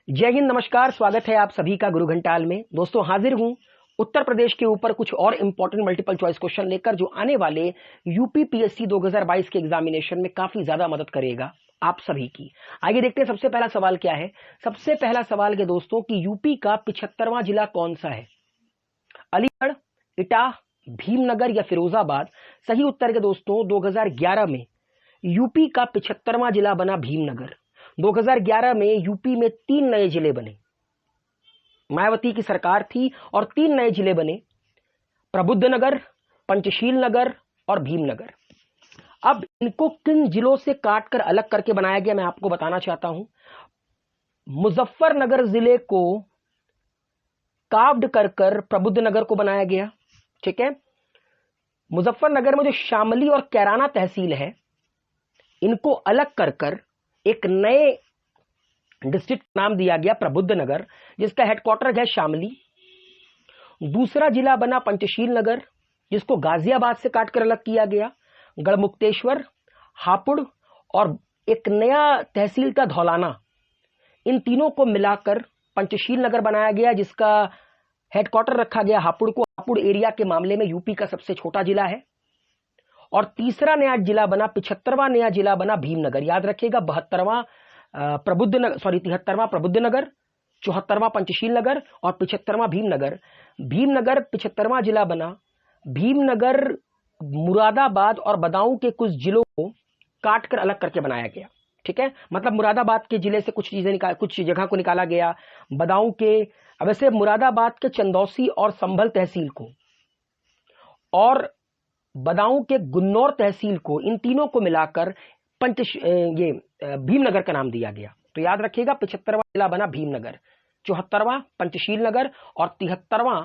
जय हिंद, नमस्कार। स्वागत है आप सभी का गुरु घंटाल में। दोस्तों हाजिर हूं उत्तर प्रदेश के ऊपर कुछ और इंपॉर्टेंट मल्टीपल चॉइस क्वेश्चन लेकर, जो आने वाले यूपी पीएससी 2022 के एग्जामिनेशन में काफी ज्यादा मदद करेगा आप सभी की। आइए देखते हैं सबसे पहला सवाल क्या है। सबसे पहला सवाल है दोस्तों कि यूपी का 75वां जिला कौन सा है? अलीगढ़, इटाह, भीमनगर या फिरोजाबाद? सही उत्तर के दोस्तों 2011 में यूपी का 75वां जिला बना भीमनगर। 2011 में यूपी में 3 नए जिले बने। मायावती की सरकार थी और 3 नए जिले बने, प्रबुद्धनगर, पंचशील नगर और भीमनगर। अब इनको किन जिलों से काटकर अलग करके बनाया गया मैं आपको बताना चाहता हूं। मुजफ्फरनगर जिले को काव्ड कर प्रबुद्धनगर को बनाया गया। ठीक है, मुजफ्फरनगर में जो शामली और कैराना तहसील है, इनको अलग कर एक नए डिस्ट्रिक्ट नाम दिया गया प्रबुद्धनगर, जिसका हेडक्वार्टर है शामली। दूसरा जिला बना पंचशील नगर, जिसको गाजियाबाद से काटकर अलग किया गया। गढ़मुक्तेश्वर, हापुड़ और एक नया तहसील का धौलाना, इन तीनों को मिलाकर पंचशील नगर बनाया गया, जिसका हेडक्वार्टर रखा गया हापुड़ को। हापुड़ एरिया के मामले में यूपी का सबसे छोटा जिला है। और तीसरा नया जिला बना, 75वां नया जिला बना भीमनगर। याद रखिएगा, 73वां प्रबुद्धनगर, 74वां पंचशील नगर और 75वां भीमनगर। भीमनगर 75वां जिला बना। भीमनगर मुरादाबाद और बदाऊं के कुछ जिलों को काटकर अलग करके बनाया गया। ठीक है, मतलब मुरादाबाद के जिले से कुछ जगह को निकाला गया। बदाऊं के, अब वैसे मुरादाबाद के चंदौसी और संभल तहसील को और बदाऊं के गुन्नौर तहसील को, इन तीनों को मिलाकर भीमनगर का नाम दिया गया। तो याद रखिएगा, 75वां जिला बना भीमनगर, 74वां पंचशील नगर और 73वां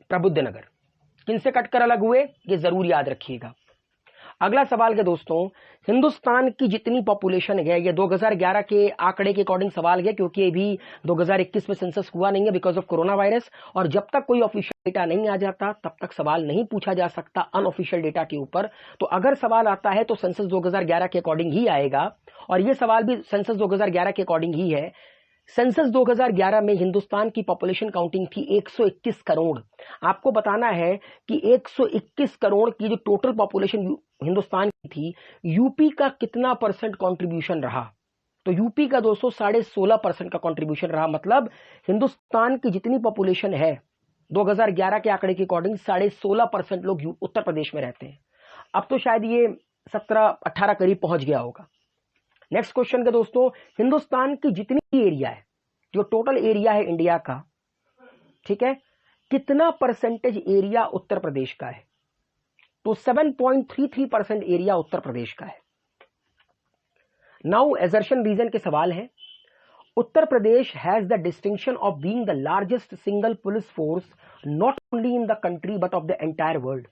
प्रबुद्धनगर। किनसे कटकर अलग हुए ये जरूर याद रखिएगा। अगला सवाल है दोस्तों, हिंदुस्तान की जितनी पॉपुलेशन है, ये 2011 के आंकड़े के अकॉर्डिंग सवाल है, क्योंकि अभी 2021 में सेंसस हुआ नहीं है बिकॉज ऑफ कोरोना वायरस। और जब तक कोई ऑफिशियल डेटा नहीं आ जाता तब तक सवाल नहीं पूछा जा सकता अनऑफिशियल डेटा के ऊपर। तो अगर सवाल आता है तो सेंसस 2011 के अकॉर्डिंग ही आएगा, और ये सवाल भी सेंसस 2011 के अकॉर्डिंग ही है। सेंसस 2011 में हिंदुस्तान की पॉपुलेशन काउंटिंग थी 121 करोड़। आपको बताना है कि 121 करोड़ की जो टोटल पॉपुलेशन हिंदुस्तान की थी, यूपी का कितना परसेंट कंट्रीब्यूशन रहा? तो यूपी का 216% का कंट्रीब्यूशन रहा। मतलब हिंदुस्तान की जितनी पॉपुलेशन है 2011 के आंकड़े के अकॉर्डिंग 16.5% लोग उत्तर प्रदेश में रहते हैं। अब तो शायद ये 17-18 करीब पहुंच गया होगा। नेक्स्ट क्वेश्चन का दोस्तों, हिंदुस्तान की जितनी एरिया है, जो टोटल एरिया है इंडिया का, ठीक है, कितना परसेंटेज एरिया उत्तर प्रदेश का है? तो 7.33% एरिया उत्तर प्रदेश का है। नाउ एजर्शन रीजन के सवाल हैं। Uttar Pradesh has the distinction of being the largest single police force not only in the country but of the entire world.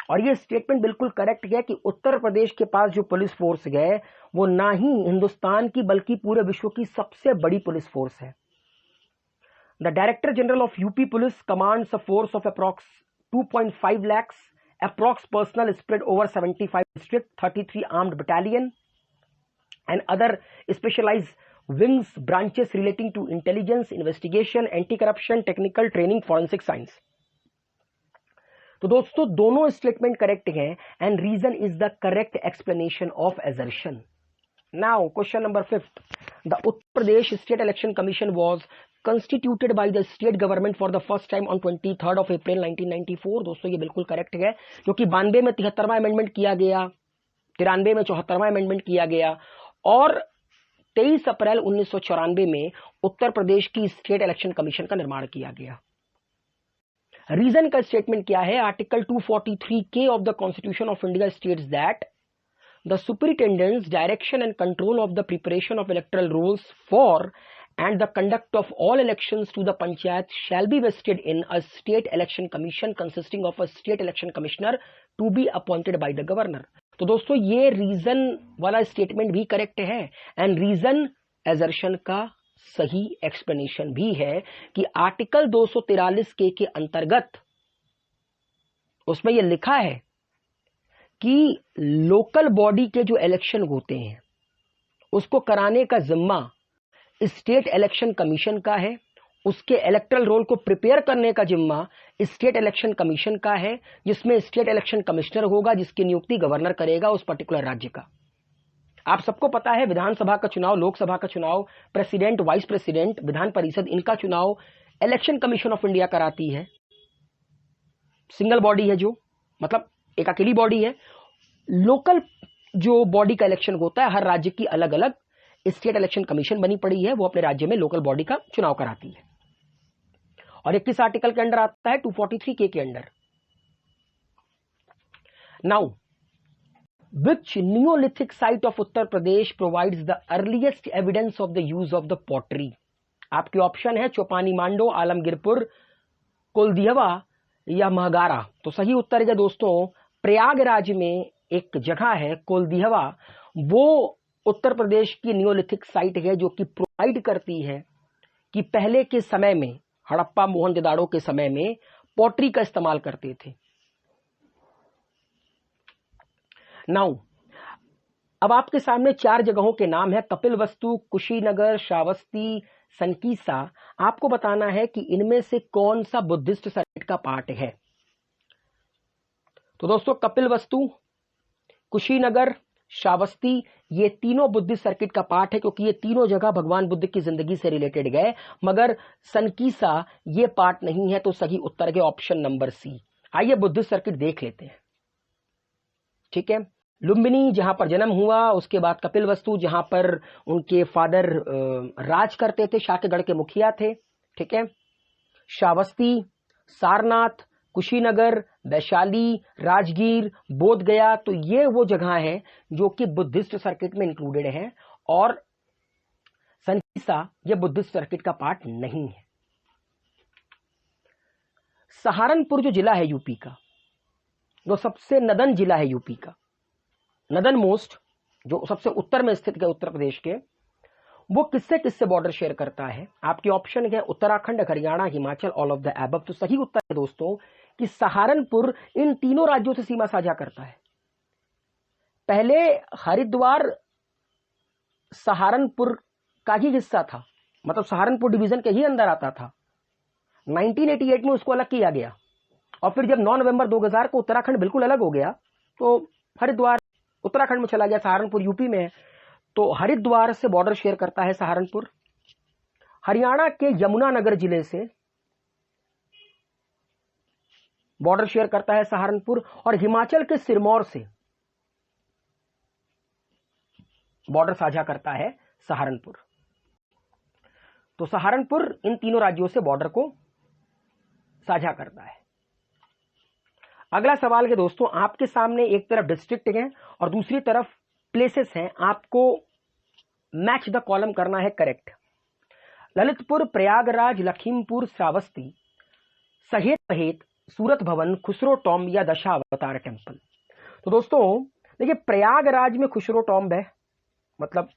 और ये स्टेटमेंट बिल्कुल करेक्ट है कि उत्तर प्रदेश के पास जो पुलिस फोर्स है वो ना ही हिंदुस्तान की बल्कि पूरे विश्व की सबसे बड़ी पुलिस फोर्स है। The director general of UP police commands a force of approx 2.5 lakhs, approx personnel spread over 75 districts, 33 armed battalion and other specialized wings branches relating to intelligence, investigation, anti-corruption, technical training, forensic science. तो दोस्तों दोनों statement correct हैं and reason is the correct explanation of assertion. Now question number 5, the Uttar Pradesh state election commission was constituted by the state government for the first time on 23rd of April 1994। दोस्तों ये बिल्कुल correct है, क्योंकि 92 में 73वां amendment किया गया, 93 में 74वां amendment किया गया और 23 अप्रैल 1994 में उत्तर प्रदेश की स्टेट इलेक्शन कमीशन का निर्माण किया गया। रीजन का स्टेटमेंट क्या है? Article 243K of the constitution of India states that the superintendents direction and control of the preparation of electoral rolls for and the conduct of all elections to the panchayat shall be vested in a state election commission consisting of a state election commissioner to be appointed by the governor। तो दोस्तों ये reason वाला statement भी correct है and reason assertion का सही explanation भी है कि आर्टिकल 243 के अंतर्गत उसमें यह लिखा है कि लोकल बॉडी के जो इलेक्शन होते हैं उसको कराने का जिम्मा स्टेट इलेक्शन कमीशन का है, उसके इलेक्टरल रोल को प्रिपेयर करने का जिम्मा स्टेट इलेक्शन कमीशन का है, जिसमें स्टेट इलेक्शन कमिश्नर होगा, जिसकी नियुक्ति गवर्नर करेगा उस पर्टिकुलर राज्य का। आप सबको पता है विधानसभा का चुनाव, लोकसभा का चुनाव, president, vice president, Vidhan Parishad, इनका चुनाव इलेक्शन कमीशन ऑफ इंडिया कराती है। सिंगल बॉडी है, जो मतलब एक अकेली बॉडी है। लोकल जो बॉडी का इलेक्शन होता है, हर राज्य की अलग अलग स्टेट इलेक्शन कमीशन बनी पड़ी है, वो अपने राज्य में लोकल बॉडी का चुनाव कराती है और 21 आर्टिकल के अंडर आता है, 243 के under. Now which Neolithic site of Uttar Pradesh provides the earliest evidence of the use of the pottery? आपके ऑप्शन है चौपानी मांडो, आलमगीरपुर, कोलदिहवा या महगारा। तो सही उत्तर है दोस्तों प्रयागराज में एक जगह है कोलदिहवा, वो उत्तर प्रदेश की नियोलिथिक साइट है जो कि प्रोवाइड करती है कि पहले के समय में, हड़प्पा मोहनजोदाड़ो के समय में पॉटरी का इस्तेमाल करते थे। नाउ अब आपके सामने 4 जगहों के नाम है, कपिलवस्तु, कुशीनगर, श्रावस्ती, सनकीसा। आपको बताना है कि इनमें से कौन सा बुद्धिस्ट सर्किट का पार्ट है। तो दोस्तों कपिलवस्तु, कुशीनगर, श्रावस्ती, ये तीनों बुद्धिस्ट सर्किट का पार्ट है, क्योंकि ये तीनों जगह भगवान बुद्ध की जिंदगी से रिलेटेड गए, मगर सनकीसा ये पार्ट नहीं है। तो सही उत्तर है ऑप्शन नंबर सी। आइए बुद्धिस्ट सर्किट देख लेते हैं। ठीक है, लुम्बिनी जहां पर जन्म हुआ, उसके बाद कपिलवस्तु जहां पर उनके फादर राज करते थे, शाक्यगढ़ के मुखिया थे। ठीक है, श्रावस्ती, सारनाथ, कुशीनगर, वैशाली, राजगीर, बोध गया, तो ये वो जगह है जो कि बुद्धिस्ट सर्किट में इंक्लूडेड है, और सनकीसा ये बुद्धिस्ट सर्किट का पार्ट नहीं है। सहारनपुर जो जिला है यूपी का, जो सबसे नदन जिला है यूपी का, नदन मोस्ट, जो सबसे उत्तर में स्थित है उत्तर प्रदेश के, वो किससे किससे बॉर्डर शेयर करता है। आपके ऑप्शन है Uttarakhand, Haryana, Himachal, all of the above. तो सही उत्तर है दोस्तों कि सहारनपुर इन तीनों राज्यों से सीमा साझा करता है। पहले हरिद्वार सहारनपुर का ही हिस्सा था, मतलब सहारनपुर डिवीजन के ही अंदर आता था। 1988 में उसको अलग किया गया, और फिर जब 9 नवंबर 2000 को उत्तराखंड बिल्कुल अलग हो गया, तो हरिद्वार उत्तराखंड में चला गया, सहारनपुर यूपी में है। तो हरिद्वार से बॉर्डर शेयर करता है सहारनपुर। हरियाणा के यमुनानगर जिले से बॉर्डर शेयर करता है सहारनपुर, और हिमाचल के सिरमौर से बॉर्डर साझा करता है सहारनपुर। तो सहारनपुर इन तीनों राज्यों से बॉर्डर को साझा करता है। अगला सवाल है दोस्तों, आपके सामने एक तरफ डिस्ट्रिक्ट है और दूसरी तरफ प्लेसेस हैं, आपको मैच द कॉलम करना है करेक्ट। ललितपुर, प्रयागराज, लखीमपुर, श्रावस्ती, सहेत पहेत, सूरत भवन, खुसरो टॉम्ब या दशावतार टेम्पल। तो दोस्तों देखिए, प्रयागराज में खुसरो टॉम्ब है, मतलब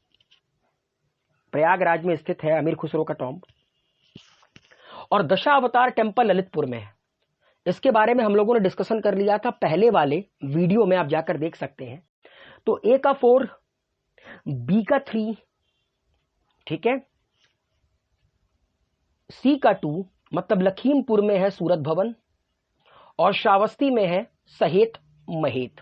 प्रयागराज में स्थित है अमीर खुसरो का टॉम्ब, और दशावतार टेम्पल ललितपुर में है। इसके बारे में हम लोगों ने डिस्कशन कर लिया था पहले वाले वीडियो में, आप जाकर देख सकते हैं। तो ए का 4, बी का 3, ठीक है, सी का 2, मतलब लखीमपुर में है सूरत भवन, और श्रावस्ती में है सहेत महेत।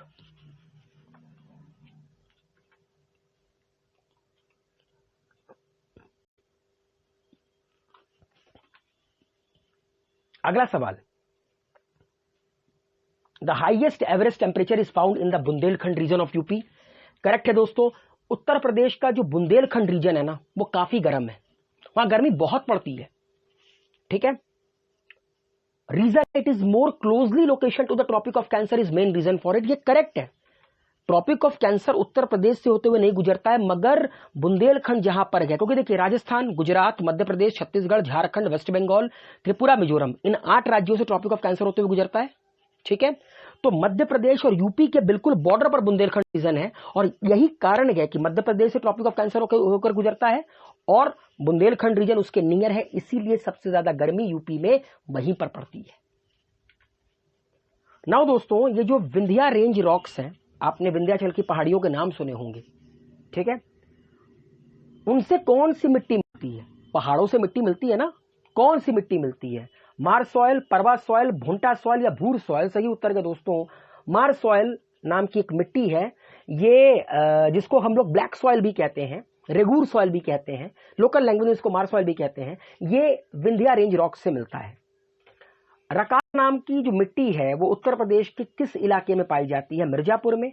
अगला सवाल, the highest average temperature is found in the Bundelkhand region of UP. Correct है दोस्तों, उत्तर प्रदेश का जो बुंदेलखंड रीजन है ना, वो काफी गर्म है, वहां गर्मी बहुत पड़ती है। ठीक है, reason it is more closely location to the tropic of cancer is main reason for it. ये करेक्ट है, tropic of cancer Uttar Pradesh से होते हुए नहीं गुजरता है, मगर बुंदेलखंड जहां पर है, क्योंकि देखिए राजस्थान, गुजरात, मध्य प्रदेश, छत्तीसगढ़, झारखंड, वेस्ट बंगाल, त्रिपुरा, मिजोरम, इन 8 राज्यों से ट्रॉपिक ऑफ कैंसर होते हुए गुजरता है। ठीक है, तो मध्य प्रदेश और यूपी के बिल्कुल बॉर्डर पर बुंदेलखंड रीजन है, और यही कारण है कि मध्य प्रदेश से ट्रॉपिक ऑफ कैंसर होकर गुजरता है और बुंदेलखंड रीजन उसके नियर है, इसीलिए सबसे ज्यादा गर्मी यूपी में वहीं पर पड़ती है। नाउ दोस्तों, ये जो विंध्या रेंज रॉक्स हैं, आपने विंध्याचल की पहाड़ियों के नाम सुने होंगे, ठीक है, उनसे कौन सी मिट्टी मिलती है? पहाड़ों से मिट्टी मिलती है ना। कौन सी मिट्टी मिलती है? मार सॉइल, परवा सॉइल, भुंटा सॉइल या भूर सॉइल? सही उत्तर के दोस्तों मार सॉइल नाम की एक मिट्टी है, ये जिसको हम लोग ब्लैक सॉइल भी कहते हैं, रेगूर सॉइल भी कहते हैं, लोकल लैंग्वेज में इसको मार सॉइल भी कहते हैं। ये विंध्या रेंज रॉक से मिलता है। रकाल नाम की जो मिट्टी है वो उत्तर प्रदेश के किस इलाके में पाई जाती है? मिर्जापुर में,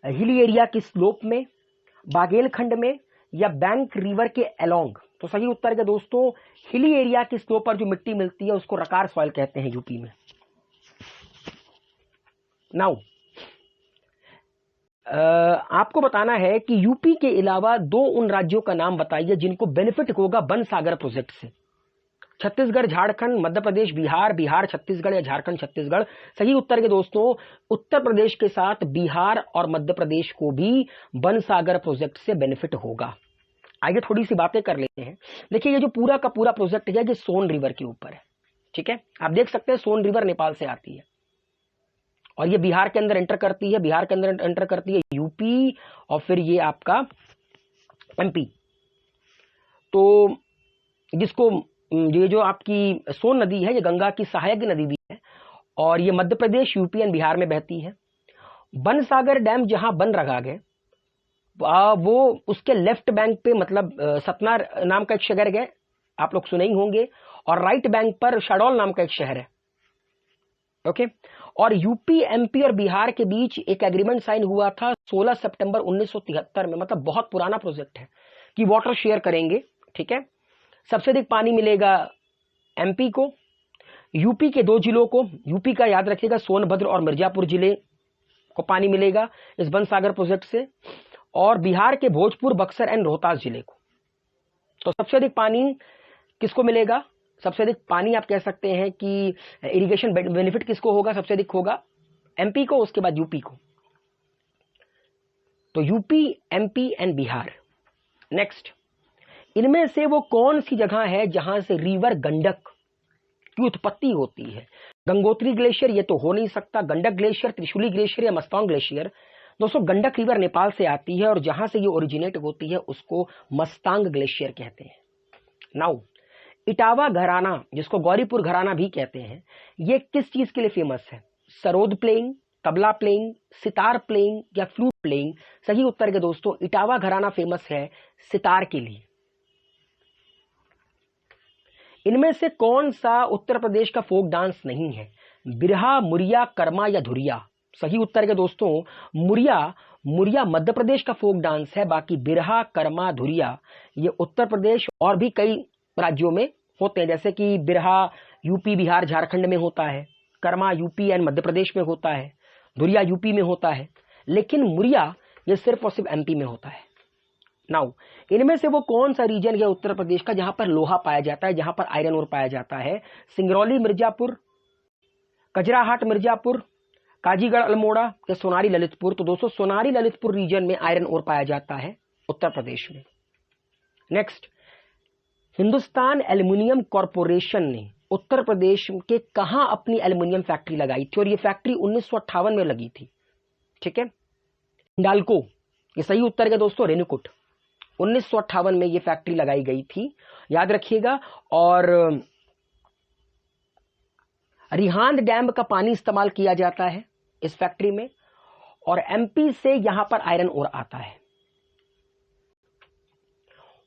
हिली एरिया की स्लोप में, बागेलखंड में या बैंक रिवर के अलोंग? तो सही उत्तर के दोस्तों हिली एरिया की स्लोप पर जो मिट्टी मिलती है उसको रकार सॉइल कहते हैं यूपी में। नाउ आपको बताना है कि यूपी के अलावा दो उन राज्यों का नाम बताइए जिनको बेनिफिट होगा बन सागर प्रोजेक्ट से। छत्तीसगढ़, झारखंड, मध्य प्रदेश, बिहार, बिहार छत्तीसगढ़ या झारखंड छत्तीसगढ़? सही उत्तर के दोस्तों उत्तर प्रदेश के साथ बिहार और मध्य प्रदेश को भी बन सागर प्रोजेक्ट से बेनिफिट होगा। आगे थोड़ी सी बातें कर लेते हैं। देखिए ये जो पूरा का पूरा प्रोजेक्ट है ये सोन रिवर के ऊपर है, ठीक है। आप देख सकते हैं सोन रिवर नेपाल से आती है और ये बिहार के अंदर एंटर करती है, बिहार के अंदर एंटर करती है यूपी और फिर ये आपका एमपी। तो जिसको ये जो आपकी सोन नदी है ये गंगा की सहायक नदी भी है और ये मध्य प्रदेश, यूपी एंड बिहार में बहती है। बन सागर डैम जहां बन रखा गया वो उसके लेफ्ट बैंक पे मतलब सतना नाम का एक शहर है, आप लोग सुने ही होंगे, और राइट बैंक पर शहडोल नाम का एक शहर है, ओके। और यूपी, एमपी और बिहार के बीच एक एग्रीमेंट साइन हुआ था 16 सितंबर 1973 में, मतलब बहुत पुराना प्रोजेक्ट है कि वाटर शेयर करेंगे, ठीक है। सबसे अधिक पानी मिलेगा एमपी को, यूपी के दो जिलों को, यूपी का याद रखिएगा सोनभद्र और मिर्जापुर जिले को पानी मिलेगा इस बन सागर प्रोजेक्ट से, और बिहार के भोजपुर, बक्सर एंड रोहतास जिले को। तो सबसे अधिक पानी किसको मिलेगा? सबसे अधिक पानी आप कह सकते हैं कि इरिगेशन बेनिफिट किसको होगा? सबसे अधिक होगा एमपी को, उसके बाद यूपी को। तो UP, MP and Bihar. Next, इनमें से वो कौन सी जगह है जहां से रिवर गंडक की उत्पत्ति होती है? गंगोत्री ग्लेशियर ये तो हो नहीं सकता, गंडक ग्लेशियर, त्रिशूली ग्लेशियर या मस्तांग ग्लेशियर? दोस्तों गंडक रिवर नेपाल से आती है और जहां से ये ओरिजिनेट होती है उसको मस्तांग ग्लेशियर कहते हैं। नाउ इटावा घराना जिसको गौरीपुर घराना भी कहते हैं, ये किस चीज के लिए फेमस है? Sarod playing, tabla playing, sitar playing या फ्लूट प्लेइंग? सही उत्तर के दोस्तों इटावा घराना फेमस है सितार के लिए। इनमें से कौन सा उत्तर प्रदेश का फोक डांस नहीं है? बिरहा, मुरिया, कर्मा या धुरिया? सही उत्तर के दोस्तों मुरिया मध्य प्रदेश का फोक डांस है, बाकी बिरहा, कर्मा, धुरिया ये उत्तर प्रदेश और भी कई राज्यों में होते हैं, जैसे कि बिरहा यूपी, बिहार, झारखंड में होता है, कर्मा यूपी एंड मध्य प्रदेश में होता है, धुरिया यूपी में होता है, लेकिन मुरिया ये सिर्फ और सिर्फ एमपी में होता है। नाउ इनमें से वो कौन सा रीजन है उत्तर प्रदेश का जहां पर लोहा पाया जाता है, जहां पर आयरन ओर पाया जाता है? सिंगरौली मिर्जापुर, कजराहाट मिर्जापुर, काजीगढ़ अल्मोड़ा या सोनारी ललितपुर? तो दोस्तों सोनारी ललितपुर रीजन में आयरन ओर पाया जाता है उत्तर प्रदेश में। नेक्स्ट, हिंदुस्तान एल्युमिनियम कॉरपोरेशन ने उत्तर प्रदेश के कहां अपनी एल्युमिनियम फैक्ट्री लगाई थी? और ये फैक्ट्री 1958 में लगी थी, ठीक है। हिंडाल्को ये सही उत्तर है दोस्तों, रेणुकूट 1958 में ये फैक्ट्री लगाई गई थी, याद रखिएगा। और रिहांद डैम का पानी इस्तेमाल किया जाता है इस फैक्ट्री में, और एमपी से यहां पर आयरन ओर आता है।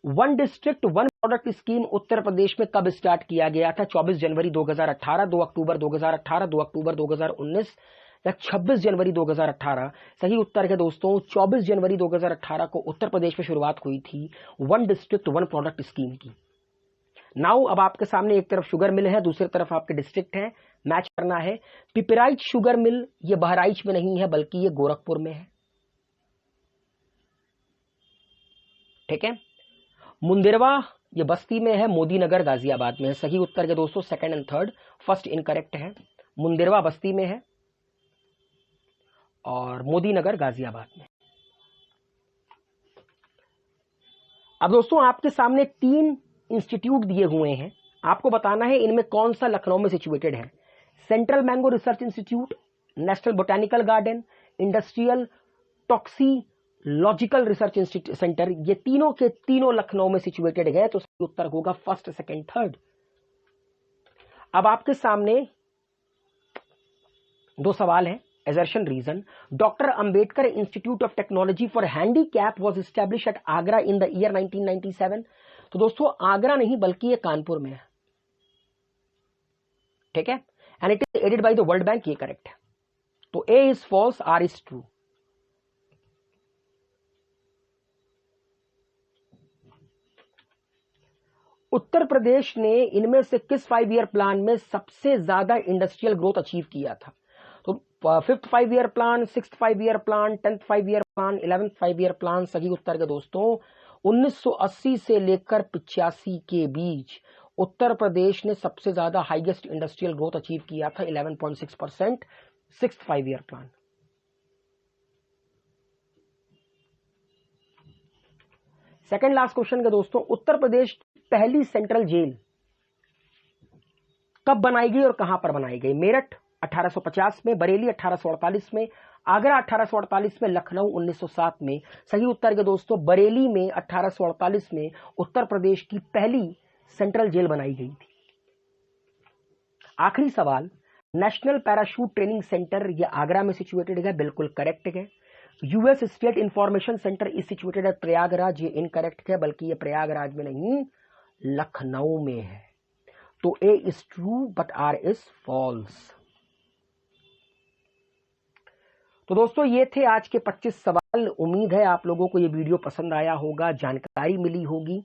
One district one product scheme Uttar Pradesh में कब स्टार्ट किया गया था? 24 जनवरी 2018, 2 अक्टूबर 2018, 2 अक्टूबर 2019 या 26 जनवरी 2018? सही उत्तर है दोस्तों 24 जनवरी 2018 को उत्तर प्रदेश में शुरुआत हुई थी one district one product scheme की। नाउ अब आपके सामने एक तरफ शुगर मिल है, दूसरी तरफ आपके डिस्ट्रिक्ट है, मैच करना है। पिपराइच शुगर मिल ये बहराइच में नहीं है बल्कि ये गोरखपुर में है, ठीक है। मुंदेरवा ये बस्ती में है, मोदी नगर गाजियाबाद में है। सही उत्तर के दोस्तों second and third, first incorrect है। मुंदेरवा बस्ती में है और मोदी नगर गाजियाबाद में। अब दोस्तों आपके सामने 3 इंस्टीट्यूट दिए हुए हैं, आपको बताना है इनमें कौन सा लखनऊ में सिचुएटेड है। Central mango research institute, national botanical garden, industrial logical research institute centre, ये तीनों के तीनों लखनऊ में सिचुएटेड है, तो सही उत्तर होगा फर्स्ट, सेकंड, थर्ड। अब आपके सामने दो सवाल है। assertion reason, doctor Ambedkar institute of technology for handicap was establish at Agra in the year 1997। तो दोस्तों आगरा नहीं बल्कि ये कानपुर में है, ठीक है, and it is aided by the World Bank, ये करेक्ट है। तो A is false, R is true. Uttar Pradesh ने इनमें से किस 5 ईयर प्लान में सबसे ज्यादा इंडस्ट्रियल ग्रोथ अचीव किया था? तो 5th 5 year plan, 6th 5 year plan, 10th 5 year plan, 11th 5 year plan. सही उत्तर के दोस्तों 1980 से लेकर 85 के बीच उत्तर प्रदेश ने सबसे ज्यादा हाईएस्ट इंडस्ट्रियल ग्रोथ अचीव किया था, 11.6%, 6th 5 year plan. Second last question के दोस्तों, उत्तर प्रदेश पहली सेंट्रल जेल कब बनाई गई और कहां पर बनाई गई? मेरठ 1850 में, बरेली 1848 में, आगरा 1848 में, लखनऊ 1907 में। सही उत्तर के दोस्तों बरेली में 1848 में उत्तर प्रदेश की पहली सेंट्रल जेल बनाई गई थी। आखिरी सवाल, नेशनल पैराशूट ट्रेनिंग सेंटर ये आगरा में सिचुएटेड है, बिल्कुल करेक्ट है। US state information centre is situated at Prayagraj, ये इनकरेक्ट है, बल्कि ये प्रयागराज में नहीं लखनऊ में है। तो A is true but R is false. तो दोस्तों ये थे आज के 25 सवाल। उम्मीद है आप लोगों को ये वीडियो पसंद आया होगा, जानकारी मिली होगी।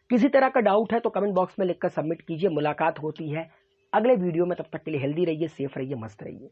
किसी तरह का डाउट है तो कमेंट बॉक्स में लिखकर सबमिट कीजिए। मुलाकात होती है अगले वीडियो में, तब तक के लिए हेल्दी रहिए, सेफ रहिए, मस्त रहिए।